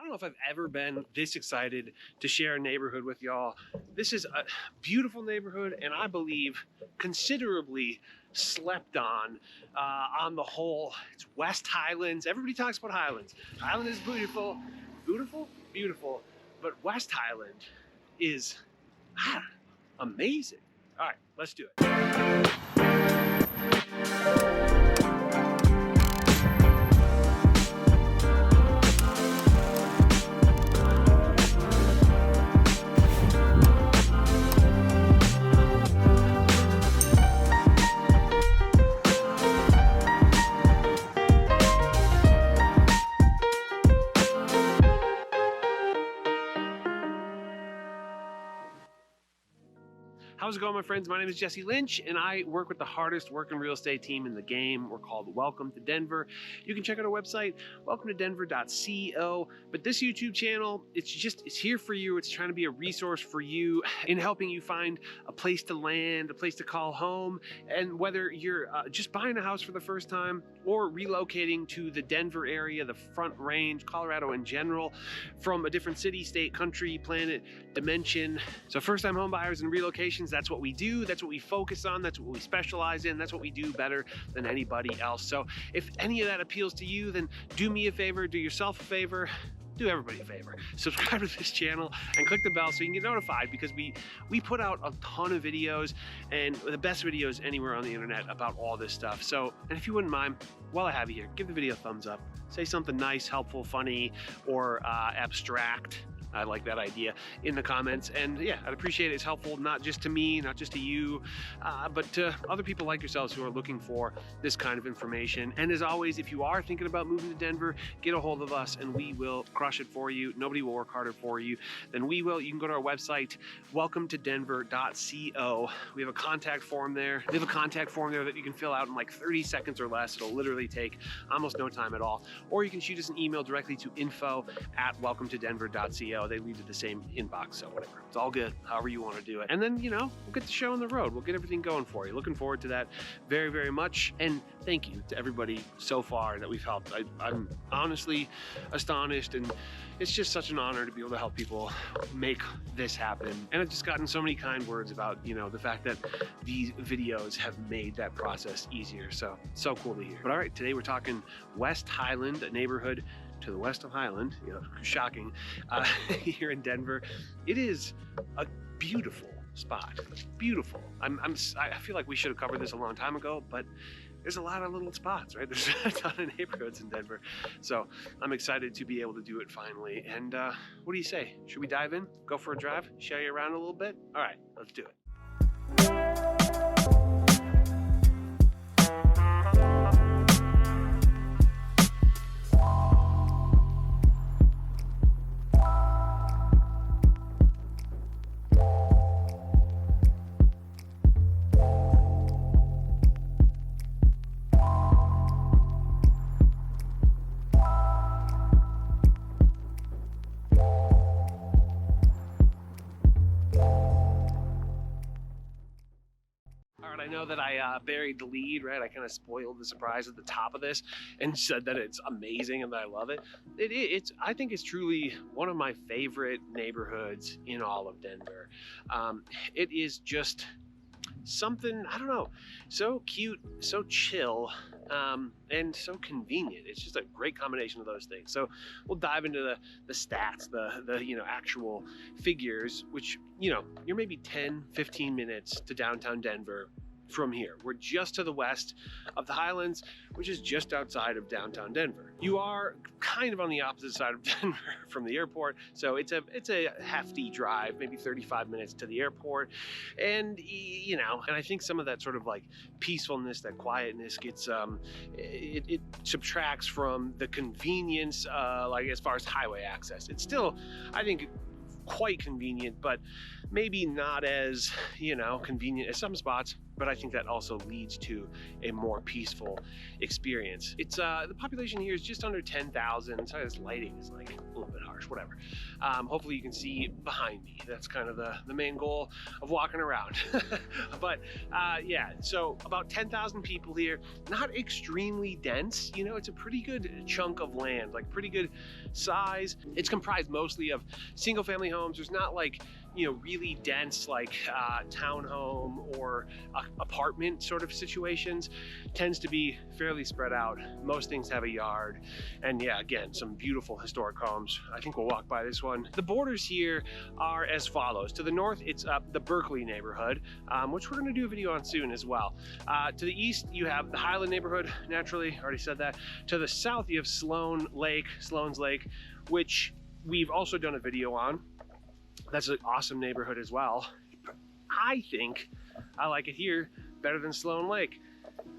don't know if I've ever been this excited to share a neighborhood with y'all. This is a beautiful neighborhood, and I believe considerably slept on the whole. It's West Highlands. Everybody talks about Highlands. Highland is beautiful, beautiful, beautiful, but West Highland is amazing. All right, let's do it. How's it going, my friends? My name is Jesse Lynch, and I work with the hardest working real estate team in the game. We're called Welcome to Denver. You can check out our website, welcometodenver.co. But this YouTube channel, it's here for you. It's trying to be a resource for you in helping you find a place to land, a place to call home. And whether you're just buying a house for the first time or relocating to the Denver area, the Front Range, Colorado in general, from a different city, state, country, planet, dimension. So first-time home buyers and relocations, that's what we do, that's what we focus on, that's what we specialize in, that's what we do better than anybody else. So if any of that appeals to you, then do me a favor, do yourself a favor, do everybody a favor. Subscribe to this channel and click the bell so you can get notified, because we put out a ton of videos, and the best videos anywhere on the internet about all this stuff. So, and if you wouldn't mind, while I have you here, give the video a thumbs up, say something nice, helpful, funny, or abstract. I like that idea in the comments. And yeah, I'd appreciate it. It's helpful not just to me, not just to you, but to other people like yourselves who are looking for this kind of information. And as always, if you are thinking about moving to Denver, get a hold of us and we will crush it for you. Nobody will work harder for you than we will. You can go to our website, welcometodenver.co. We have a contact form there. We have a contact form there that you can fill out in like 30 seconds or less. It'll literally take almost no time at all. Or you can shoot us an email directly to info@welcometodenver.co. They lead to the same inbox, so whatever. It's all good, however you want to do it. And then, you know, we'll get the show on the road. We'll get everything going for you. Looking forward to that very, very much. And thank you to everybody so far that we've helped. I'm honestly astonished, and it's just such an honor to be able to help people make this happen. And I've just gotten so many kind words about, you know, the fact that these videos have made that process easier. So cool to hear. But all right, today we're talking West Highland, a neighborhood to the west of Highland, you know, shocking, here in Denver. It is a beautiful spot, beautiful. I feel like we should have covered this a long time ago, but there's a lot of little spots, right? There's a ton of neighborhoods in Denver. So I'm excited to be able to do it finally. And what do you say? Should we dive in, go for a drive, show you around a little bit? All right, let's do it. I know that I buried the lead, right? I kind of spoiled the surprise at the top of this and said that it's amazing and that I love it. I think it's truly one of my favorite neighborhoods in all of Denver. It is just something, I don't know, so cute, so chill, and so convenient. It's just a great combination of those things. So we'll dive into the stats, the you know, actual figures, which, you know, you're maybe 10-15 minutes to downtown Denver from here. We're just to the west of the Highlands, which is just outside of downtown Denver. You are kind of on the opposite side of Denver from the airport, so it's a hefty drive, maybe 35 minutes to the airport. And you know, and I think some of that sort of like peacefulness, that quietness gets it subtracts from the convenience, like as far as highway access. It's still, I think, quite convenient, but maybe not as, you know, convenient as some spots. But I think that also leads to a more peaceful experience. It's the population here is just under 10,000. So this lighting is like a little bit harsh, whatever. Hopefully you can see behind me. That's kind of the main goal of walking around. But yeah, so about 10,000 people here. Not extremely dense, you know. It's a pretty good chunk of land, like pretty good size. It's comprised mostly of single family homes. There's not like, you know, really dense like townhome or apartment sort of situations. Tends to be fairly spread out. Most things have a yard, and yeah, again, some beautiful historic homes. I think we'll walk by this one. The borders here are as follows. To the north, it's the Berkeley neighborhood, which we're going to do a video on soon as well. To the east, you have the Highland neighborhood. Naturally, already said that. To the south, you have Sloan's Lake, which we've also done a video on. That's an awesome neighborhood as well. I think I like it here better than Sloan Lake.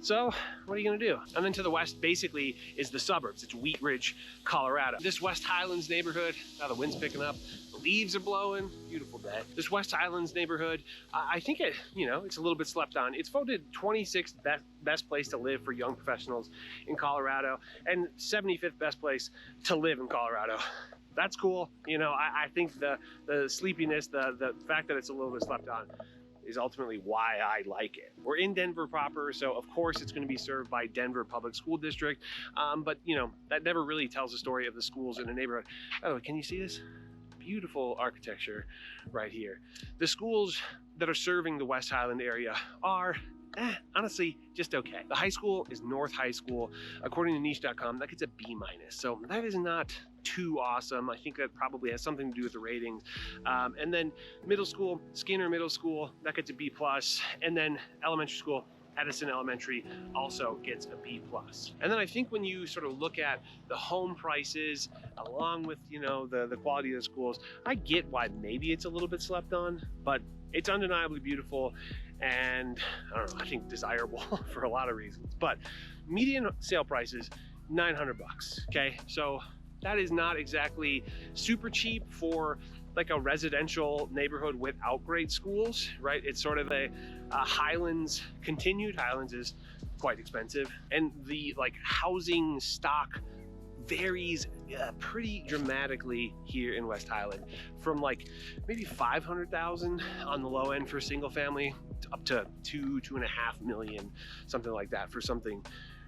So what are you gonna do? And then to the west basically is the suburbs. It's Wheat Ridge, Colorado. This West Highlands neighborhood, now the wind's picking up, the leaves are blowing, beautiful day. This West Highlands neighborhood, I think it, you know, it's a little bit slept on. It's voted 26th best place to live for young professionals in Colorado and 75th best place to live in Colorado. That's cool. You know, I think the sleepiness, the fact that it's a little bit slept on is ultimately why I like it. We're in Denver proper, so of course it's going to be served by Denver Public School District, but you know, that never really tells the story of the schools in a neighborhood. By the way, can you see this? Beautiful architecture right here. The schools that are serving the West Highland area are honestly just okay. The high school is North High School. According to niche.com, that gets a B-, so that is not too awesome. I think that probably has something to do with the ratings. And then middle school, Skinner Middle School, that gets a B+, and then elementary school, Edison Elementary, also gets a B+. And then I think when you sort of look at the home prices along with, you know, the quality of the schools, I get why maybe it's a little bit slept on, but it's undeniably beautiful and I don't know, I think desirable for a lot of reasons. But median sale prices, $900, okay? So that is not exactly super cheap for like a residential neighborhood without great schools, right? It's sort of a Highlands continued. Highlands is quite expensive, and the like housing stock varies pretty dramatically here in West Highland, from like maybe 500,000 on the low end for single family up to 2.5 million, something like that for something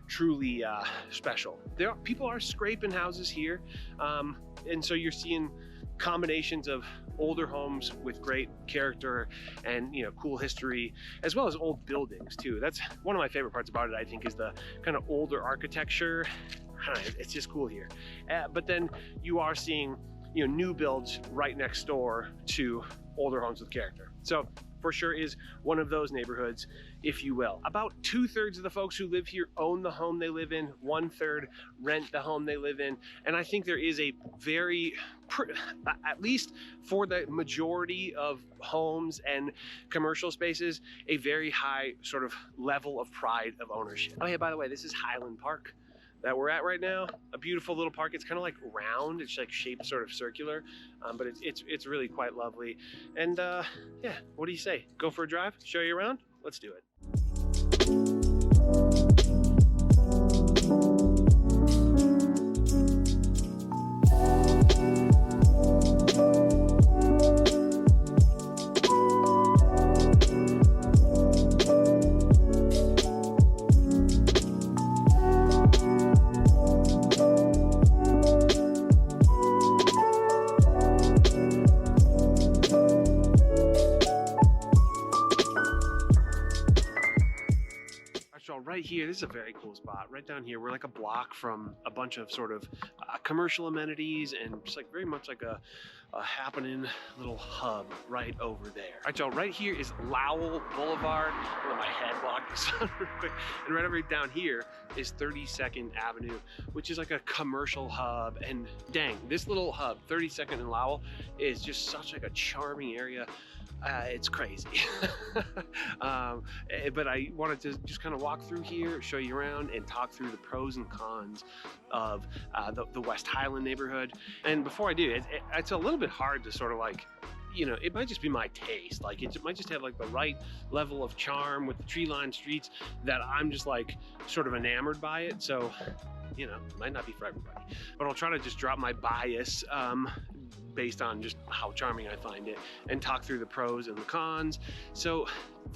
truly special. People are scraping houses here, and so you're seeing combinations of older homes with great character and, you know, cool history, as well as old buildings too. That's one of my favorite parts about it, I think, is the kind of older architecture. I don't know, it's just cool here. But then you are seeing, you know, new builds right next door to older homes with character. So for sure is one of those neighborhoods, if you will. About 2/3 of the folks who live here own the home they live in, 1/3 rent the home they live in. And I think there is a very, at least for the majority of homes and commercial spaces, a very high sort of level of pride of ownership. Oh yeah, by the way, this is Highland Park that we're at right now. A beautiful little park. It's kind of like round, it's like shaped sort of circular, but it's really quite lovely. And yeah, what do you say? Go for a drive, show you around? Let's do it. Right here, this is a very cool spot. Right down here, we're like a block from a bunch of sort of commercial amenities and just like very much like a happening little hub right over there. All right, y'all, right here is Lowell Boulevard. I'm gonna let my head block the sun real quick. And right over down here is 32nd Avenue, which is like a commercial hub. And dang, this little hub, 32nd and Lowell, is just such like a charming area. It's crazy. But I wanted to just kind of walk through here, show you around, and talk through the pros and cons of the West Highland neighborhood. And before I do, it's a little bit hard to sort of like, you know, it might just be my taste. Like it might just have like the right level of charm with the tree-lined streets that I'm just like sort of enamored by it. So, you know, it might not be for everybody, but I'll try to just drop my bias based on just how charming I find it, and talk through the pros and the cons. So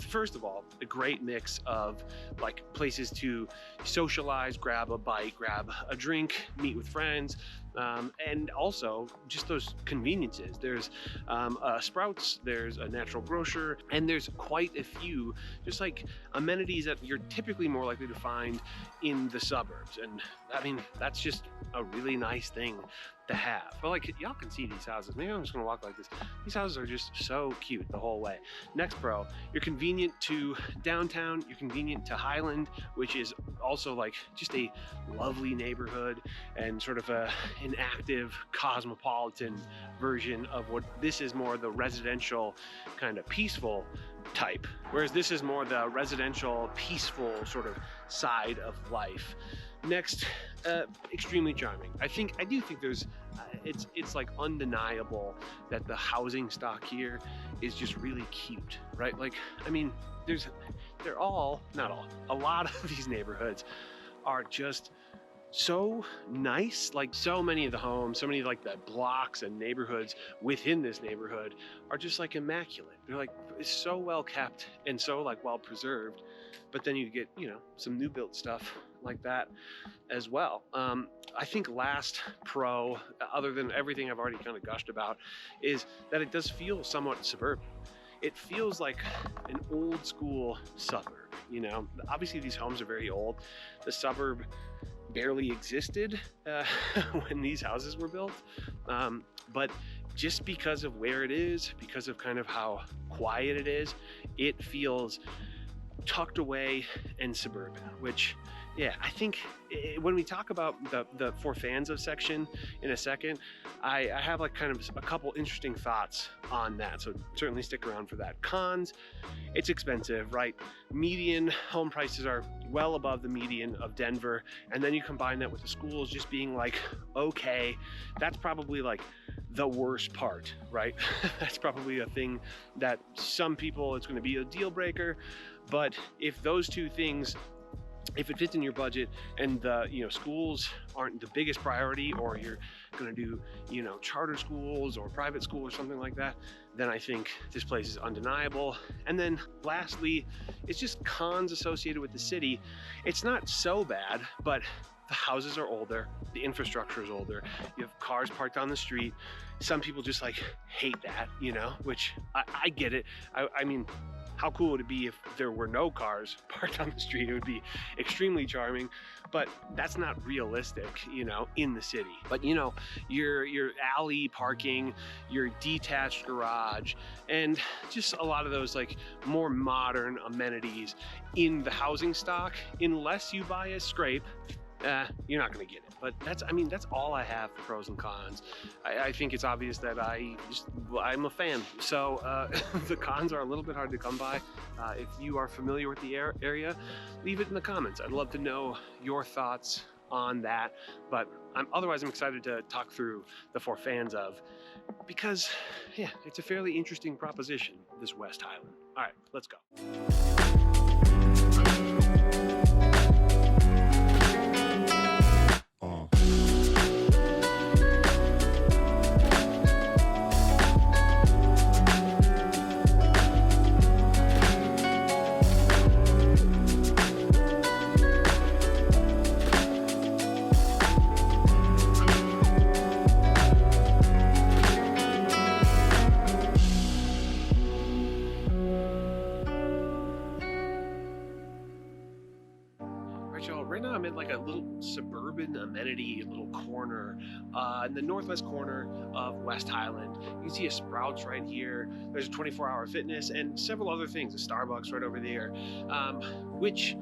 first of all, a great mix of like places to socialize, grab a bite, grab a drink, meet with friends, and also just those conveniences. There's a Sprouts, there's a natural grocer, and there's quite a few just like amenities that you're typically more likely to find in the suburbs. And I mean, that's just a really nice thing to have. But like, y'all can see these houses. Maybe I'm just gonna walk like this. These houses are just so cute the whole way. Next pro, you're convenient to downtown, you're convenient to Highland, which is also like just a lovely neighborhood and sort of an active cosmopolitan version of what this is, more the residential kind of peaceful type, whereas this is more the residential peaceful sort of side of life. Next, extremely charming. I do think there's it's like undeniable that the housing stock here is just really cute, right? Like, I mean, they're all, not all, a lot of these neighborhoods are just so nice. Like, so many of the homes, so many like the blocks and neighborhoods within this neighborhood are just like immaculate. They're like, it's so well kept and so like well preserved. But then you get, you know, some new built stuff like that as well. I think last pro, other than everything I've already kind of gushed about, is that it does feel somewhat suburban. It feels like an old school suburb, you know. Obviously these homes are very old. The suburb barely existed when these houses were built, but just because of where it is, because of kind of how quiet it is, it feels tucked away and suburban, which, yeah, I think when we talk about the for fans of section in a second, I have like kind of a couple interesting thoughts on that, so certainly stick around for that. Cons, it's expensive, right? Median home prices are well above the median of Denver, and then you combine that with the schools just being like, okay, that's probably like the worst part, right? That's probably a thing that some people, it's going to be a deal breaker. But if those two things, if it fits in your budget and the, you know, schools aren't the biggest priority, or you're going to do, you know, charter schools or private school or something like that, then I think this place is undeniable. And then lastly, it's just cons associated with the city. It's not so bad, but the houses are older, the infrastructure is older, you have cars parked on the street. Some people just like hate that, you know, which I get it. I mean, how cool would it be if there were no cars parked on the street? It would be extremely charming, but that's not realistic, you know, in the city. But you know, your alley parking, your detached garage, and just a lot of those like more modern amenities in the housing stock, unless you buy a scrape, you're not going to get it. But that's all I have for pros and cons. I think it's obvious that I'm a fan. So the cons are a little bit hard to come by. If you are familiar with the area, leave it in the comments. I'd love to know your thoughts on that. But otherwise I'm excited to talk through the for fans of, because yeah, it's a fairly interesting proposition, this West Highland. All right, let's go. Right now I'm in like a little suburban amenity little corner in the northwest corner of West Highland. You can see a Sprouts right here. There's a 24-hour fitness and several other things, a Starbucks right over there, which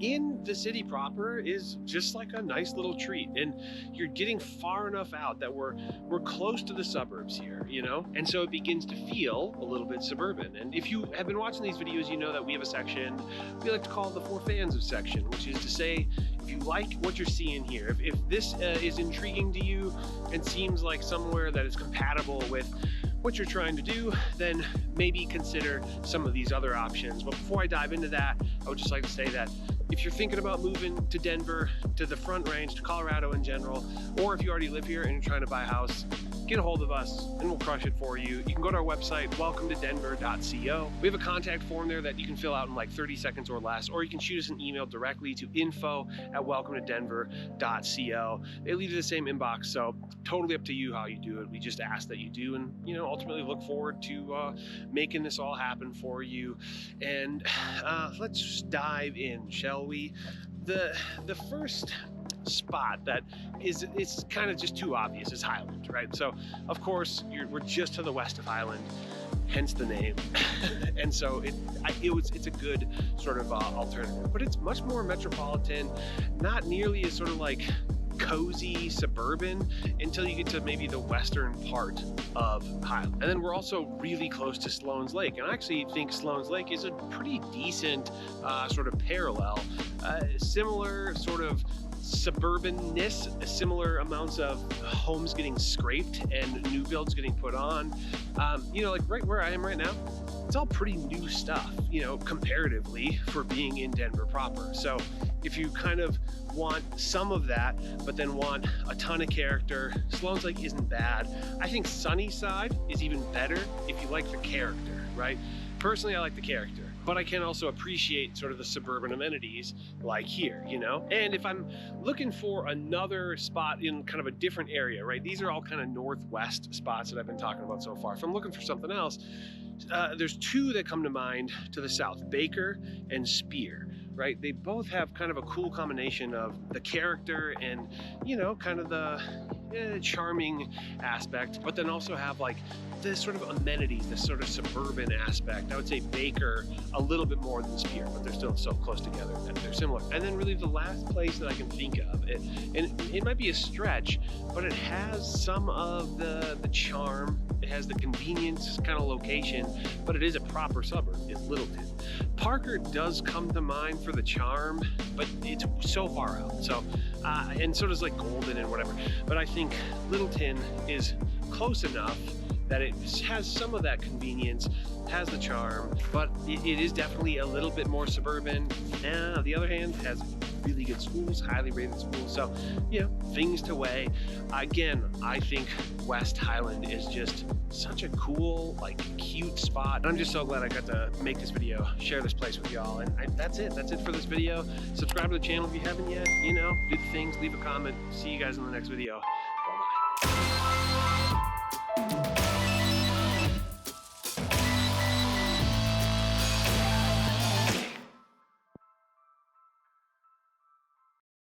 in the city proper is just like a nice little treat. And you're getting far enough out that we're close to the suburbs here, you know, and so it begins to feel a little bit suburban. And if you have been watching these videos, you know that we have a section we like to call the for fans of section, which is to say, if you like what you're seeing here, if this is intriguing to you and seems like somewhere that is compatible with what you're trying to do, then maybe consider some of these other options. But before I dive into that, I would just like to say that if you're thinking about moving to Denver, to the Front Range, to Colorado in general, or if you already live here and you're trying to buy a house, get a hold of us and we'll crush it for you. You can go to our website, welcometodenver.co. We have a contact form there that you can fill out in like 30 seconds or less, or you can shoot us an email directly to info@welcometodenver.co. It leaves the same inbox, so totally up to you how you do it. We just ask that you do, and ultimately look forward to making this all happen for you. And let's dive in, shall we? The first spot that it's kind of just too obvious is Highland, right? So of course we're just to the west of Highland, hence the name. And so it's a good sort of alternative, but it's much more metropolitan, not nearly as sort of like cozy suburban until you get to maybe the western part of Highland. And then we're also really close to Sloan's Lake, and I actually think Sloan's Lake is a pretty decent sort of parallel, similar sort of suburbanness, similar amounts of homes getting scraped and new builds getting put on. Like right where I am right now, it's all pretty new stuff, comparatively for being in Denver proper. So if you kind of want some of that, but then want a ton of character, Sloan's Lake isn't bad. I think Sunnyside is even better if you like the character, right? Personally, I like the character, but I can also appreciate sort of the suburban amenities like here, And if I'm looking for another spot in kind of a different area, right? These are all kind of northwest spots that I've been talking about so far. If I'm looking for something else, there's two that come to mind to the south, Baker and Spear. Right? They both have kind of a cool combination of the character and, kind of the charming aspect, but then also have like this sort of amenities, this sort of suburban aspect. I would say Baker a little bit more than Spear, but they're still so close together that they're similar. And then really the last place that I can think of, and it might be a stretch, but it has some of the charm. It has the convenience kind of location, but it is a proper suburb. It's Littleton. Parker does come to mind for the charm, but it's so far out. So, and so does like Golden and whatever. But I think Littleton is close enough that it has some of that convenience, has the charm, but it is definitely a little bit more suburban. And on the other hand, has really good schools, highly rated schools. So, things to weigh. Again, I think West Highland is just such a cool, like, cute spot. I'm just so glad I got to make this video, share this place with y'all. And that's it. That's it for this video. Subscribe to the channel if you haven't yet. Do the things, leave a comment. See you guys in the next video. Bye-bye.